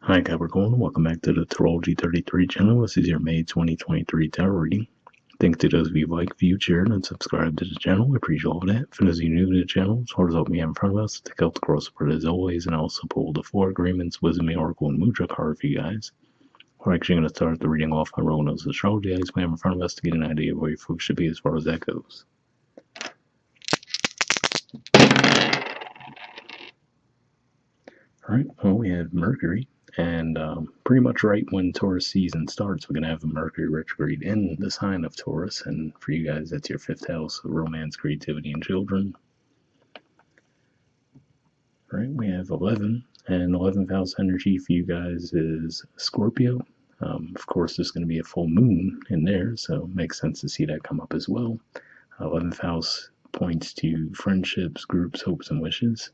Hi Capricorn, welcome back to the Astrology 33 channel. This is your May 2023 tarot reading. Thanks to those of you who like, viewed, shared, and subscribed to the channel. I appreciate all of that. For those of you new to the channel, it's hard to help me out in front of us. Take out the crossword as always, and I also pulled the 4 agreements, wisdom, oracle, and mudra card for you guys. We're actually going to start the reading off by rolling those astrology items we have in front of us to get an idea of where your folks should be as far as that goes. Alright, well, we have Mercury, and pretty much right when Taurus season starts, we're going to have a Mercury retrograde in the sign of Taurus, and for you guys, that's your 5th house of romance, creativity, and children. Alright, we have 11, and 11th house energy for you guys is Scorpio. Of course, there's going to be a full moon in there, so it makes sense to see that come up as well. 11th house points to friendships, groups, hopes, and wishes.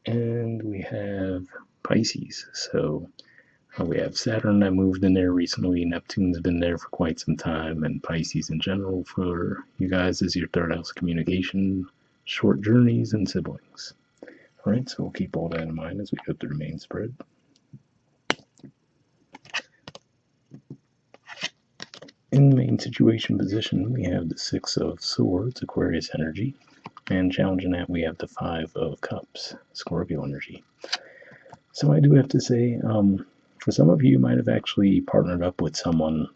And we have Pisces. So we have Saturn that moved in there recently. Neptune's been there for quite some time. And Pisces in general for you guys is your 3rd house communication, short journeys, and siblings. All right, so we'll keep all that in mind as we go through the main spread. In the main situation position, we have the 6 of Swords, Aquarius energy. And challenging that, we have the 5 of Cups, Scorpio energy. So I do have to say, for some of you, you might have actually partnered up with someone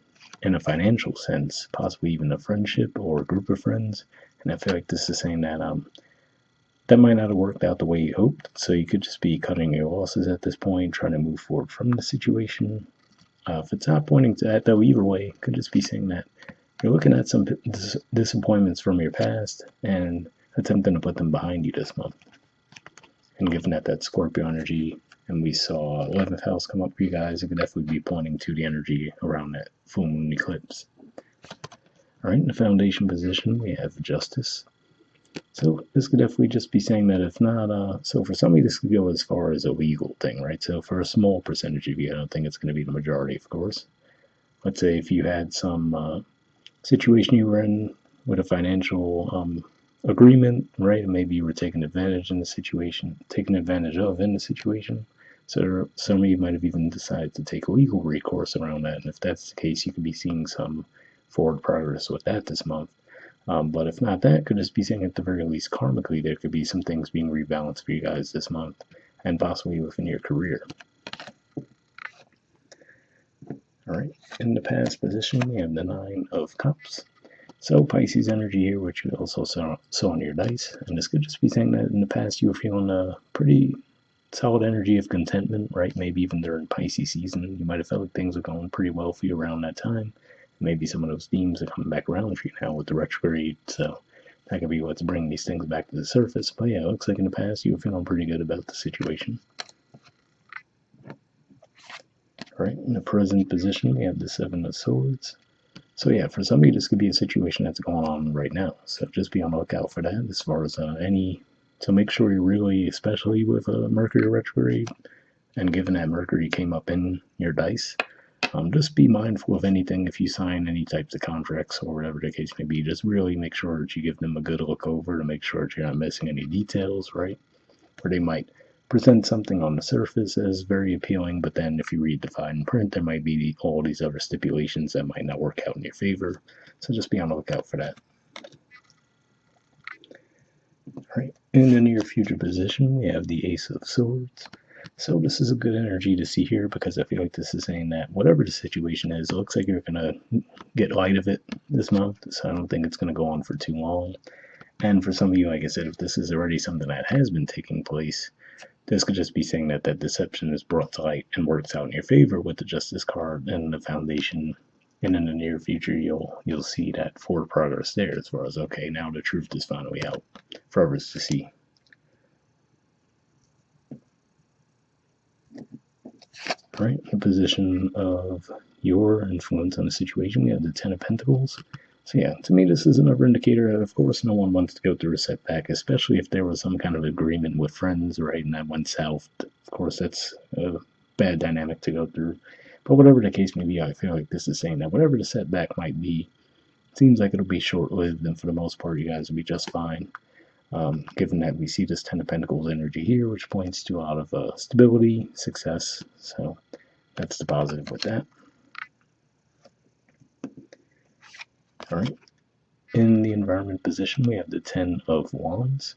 in a financial sense, possibly even a friendship or a group of friends. And I feel like this is saying that that might not have worked out the way you hoped. So you could just be cutting your losses at this point, trying to move forward from the situation. If it's not pointing to that, though, either way, it could just be saying that you're looking at some disappointments from your past and attempting to put them behind you this month. And given that that's Scorpio energy, and we saw 11th house come up for you guys, it could definitely be pointing to the energy around that full moon eclipse. All right, in the foundation position, we have Justice. So this could definitely just be saying that if not, so for some of you, this could go as far as a legal thing, right? So for a small percentage of you, I don't think it's going to be the majority, of course. Let's say if you had some situation you were in with a financial agreement, right? And maybe you were taken advantage of in the situation. So some of you might have even decided to take legal recourse around that. And if that's the case, you could be seeing some forward progress with that this month. But if not that, could just be saying at the very least karmically, there could be some things being rebalanced for you guys this month and possibly within your career. All right, in the past position, we have the 9 of Cups. So Pisces energy here, which you also saw on your dice. And this could just be saying that in the past you were feeling a pretty solid energy of contentment, right? Maybe even during Pisces season, you might have felt like things were going pretty well for you around that time. Maybe some of those themes are coming back around for you now with the retrograde. So that could be what's bringing these things back to the surface. But yeah, it looks like in the past you were feeling pretty good about the situation. All right, in the present position, we have the 7 of Swords. So yeah, for some of you, this could be a situation that's going on right now. So just be on the lookout for that as far as so make sure you're really, especially with Mercury retrograde, and given that Mercury came up in your dice, just be mindful of anything if you sign any types of contracts or whatever the case may be. Just really make sure that you give them a good look over to make sure that you're not missing any details, right? Or they might present something on the surface as very appealing, but then if you read the fine print, there might be all these other stipulations that might not work out in your favor. So just be on the lookout for that. All right, in the near future position, we have the Ace of Swords. So this is a good energy to see here because I feel like this is saying that whatever the situation is, it looks like you're going to get light of it this month. So I don't think it's going to go on for too long. And for some of you, like I said, if this is already something that has been taking place, this could just be saying that that deception is brought to light and works out in your favor with the Justice card and the foundation. And in the near future, you'll see that forward progress there as far as, okay, now the truth is finally out for others to see. All right, the position of your influence on the situation, we have the 10 of Pentacles. So yeah, to me, this is another indicator that, of course, no one wants to go through a setback, especially if there was some kind of agreement with friends, right, and that went south. Of course, that's a bad dynamic to go through. But whatever the case may be, I feel like this is saying that whatever the setback might be, it seems like it'll be short-lived, and for the most part, you guys will be just fine. given that we see this Ten of Pentacles energy here, which points to a lot of stability, success. So that's the positive with that. All right. In the environment position, we have the Ten of Wands.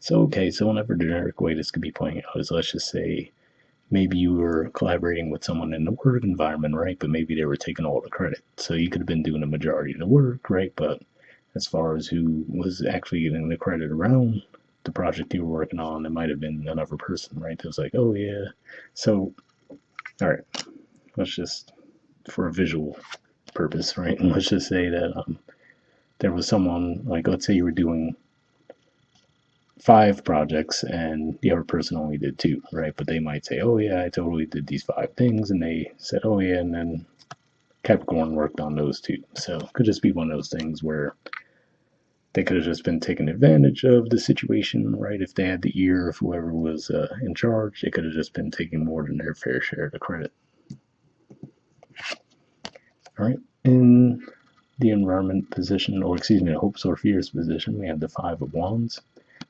So, okay, so whenever generic way this could be playing out is, let's just say, maybe you were collaborating with someone in the work environment, right? But maybe they were taking all the credit. So you could have been doing the majority of the work, right? But as far as who was actually getting the credit around the project you were working on, it might have been another person, right? That was like, oh yeah. So, all right, let's just, for a visual purpose, right? And let's just say that there was someone, like, let's say you were doing 5 projects and the other person only did 2, right? But they might say, oh yeah, I totally did these 5 things, and they said, oh yeah, and then Capricorn worked on those 2. So it could just be one of those things where they could have just been taking advantage of the situation, right? If they had the ear of whoever was in charge, they could have just been taking more than their fair share of the credit. All right. In the environment position, or excuse me, the hopes or fears position, we have the Five of Wands.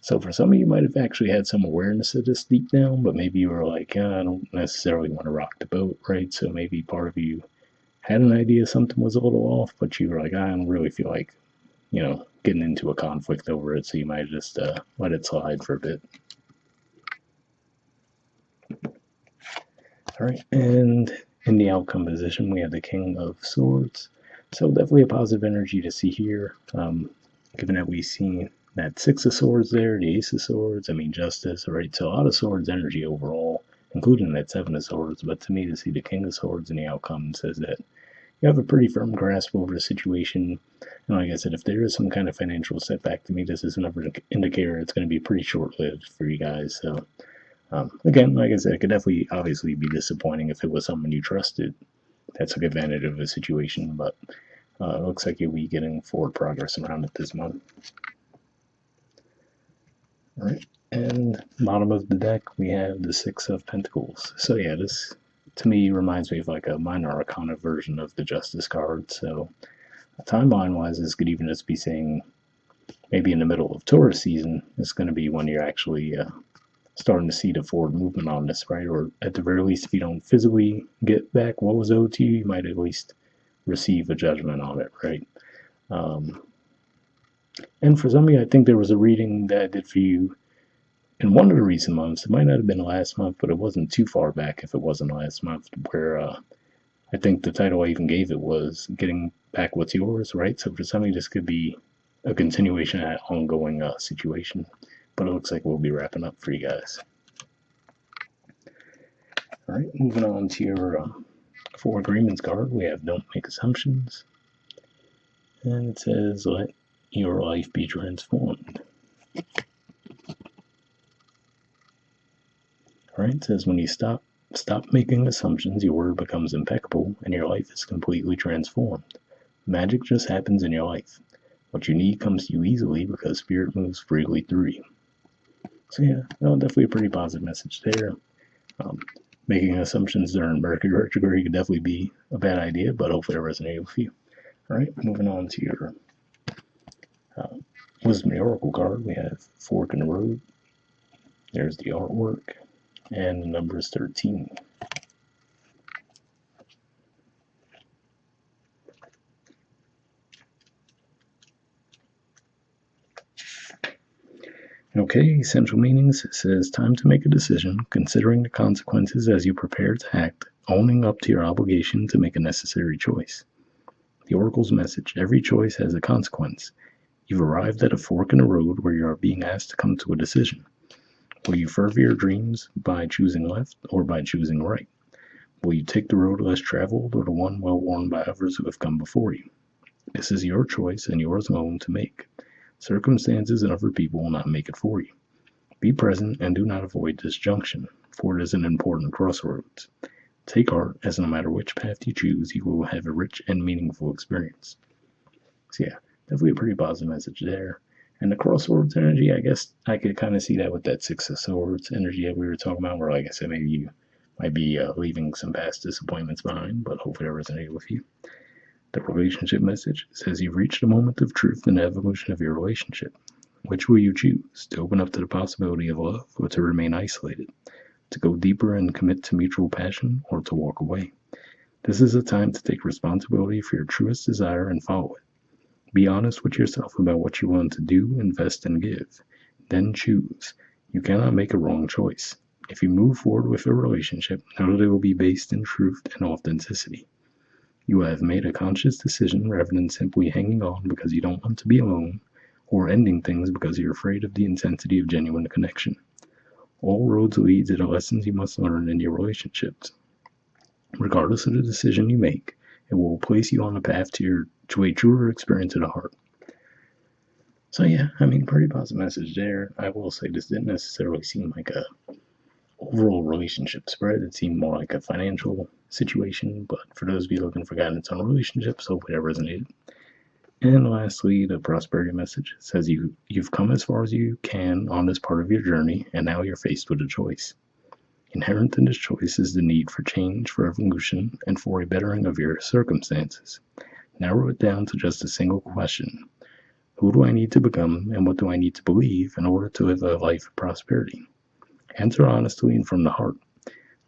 So for some of you might have actually had some awareness of this deep down, but maybe you were like, I don't necessarily want to rock the boat, right? So maybe part of you had an idea something was a little off, but you were like, I don't really feel like, getting into a conflict over it, so you might just let it slide for a bit. All right, and in the outcome position, we have the King of Swords. So definitely a positive energy to see here, given that we've seen that Six of Swords there, the Ace of Swords, Justice, right? So a lot of Swords energy overall, including that Seven of Swords. But to me, to see the King of Swords in the outcome says that you have a pretty firm grasp over the situation. And like I said, if there is some kind of financial setback, to me, this is another indicator it's going to be pretty short-lived for you guys. So again, like I said, it could definitely obviously be disappointing if it was someone you trusted that took advantage of the situation, but it looks like you'll be getting forward progress around it this month. All right, and bottom of the deck, we have the Six of Pentacles. So yeah, this to me reminds me of like a minor arcana version of the Justice card. So timeline-wise, this could even just be saying maybe in the middle of Taurus season, it's going to be when you're actually starting to see the forward movement on this, right? Or at the very least, if you don't physically get back what was owed to you, you might at least receive a judgment on it, right? And for some of you, I think there was a reading that I did for you in one of the recent months. It might not have been last month, but it wasn't too far back if it wasn't last month, where I think the title I even gave it was Getting Back What's Yours, right? So for some of you, this could be a continuation of that ongoing situation. But it looks like we'll be wrapping up for you guys. All right, moving on to your 4 agreements card, we have Don't Make Assumptions. And it says, let your life be transformed. All right, it says, when you stop making assumptions, your word becomes impeccable and your life is completely transformed. Magic just happens in your life. What you need comes to you easily because spirit moves freely through you. So yeah, definitely a pretty positive message there. Making assumptions during Mercury retrograde could definitely be a bad idea, but hopefully it resonated with you. All right, moving on to your Wisdom Oracle card, we have Fork in the Road. There's the artwork, and the number is 13. Okay, essential meanings. It says, time to make a decision, considering the consequences as you prepare to act, owning up to your obligation to make a necessary choice. The Oracle's message, every choice has a consequence. You've arrived at a fork in the road where you are being asked to come to a decision. Will you further your dreams by choosing left or by choosing right? Will you take the road less traveled or the one well worn by others who have come before you? This is your choice and yours alone to make. Circumstances and other people will not make it for you. Be present and do not avoid disjunction, for it is an important crossroads. Take heart, as no matter which path you choose, you will have a rich and meaningful experience. So yeah, definitely a pretty positive message there. And the crossroads energy, I guess I could kind of see that with that Six of Swords energy that we were talking about, where like I said, maybe you might be leaving some past disappointments behind, but hopefully it resonated with you. The relationship message says you've reached a moment of truth in the evolution of your relationship. Which will you choose? To open up to the possibility of love, or to remain isolated? To go deeper and commit to mutual passion, or to walk away? This is a time to take responsibility for your truest desire and follow it. Be honest with yourself about what you want to do, invest, and give. Then choose. You cannot make a wrong choice. If you move forward with a relationship, know that it will be based in truth and authenticity. You have made a conscious decision rather than simply hanging on because you don't want to be alone, or ending things because you're afraid of the intensity of genuine connection. All roads lead to the lessons you must learn in your relationships. Regardless of the decision you make, it will place you on a path to a truer experience of the heart. So yeah, pretty positive message there. I will say this didn't necessarily seem like a overall relationship spread. It seemed more like a financial situation, but for those of you looking for guidance on relationships, hopefully that resonated. And lastly, the prosperity message says you've come as far as you can on this part of your journey, and now you're faced with a choice. Inherent in this choice is the need for change, for evolution, and for a bettering of your circumstances. Narrow it down to just a single question. Who do I need to become, and what do I need to believe in order to live a life of prosperity? Answer honestly and from the heart.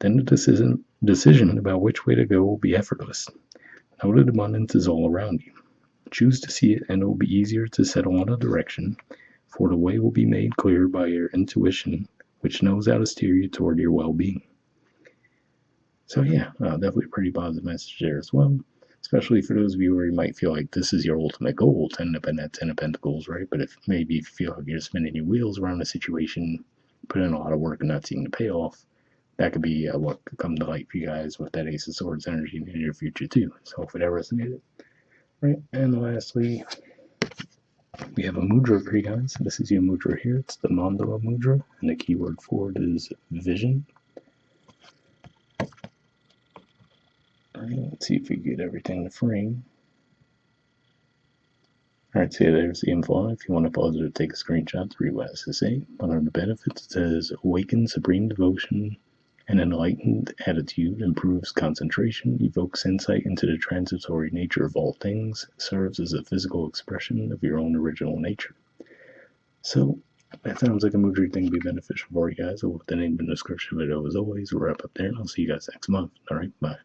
Then the decision about which way to go will be effortless. Know that abundance is all around you. Choose to see it, and it will be easier to settle on a direction, for the way will be made clear by your intuition, which knows how to steer you toward your well-being. So yeah, definitely a pretty positive message there as well, especially for those of you where you might feel like this is your ultimate goal, to end up in that Ten of Pentacles, right? But if maybe you feel like you're spinning your wheels around a situation, putting in a lot of work and not seeing the payoff, that could be what could come to light for you guys with that Ace of Swords energy in the near future too. So hopefully that resonated. Right, and lastly, we have a mudra for you guys. This is your mudra here. It's the Mandala mudra, and the keyword for it is vision. Alright, let's see if we get everything in the frame. Alright, so there's the info. If you want to pause it or take a screenshot to read what it has to say. But under the benefits, it says awaken supreme devotion. An enlightened attitude improves concentration, evokes insight into the transitory nature of all things, serves as a physical expression of your own original nature. So, that sounds like a mudra thing to be beneficial for you guys. I'll put the name in the description video as always. We'll wrap up there, and I'll see you guys next month. Alright, bye.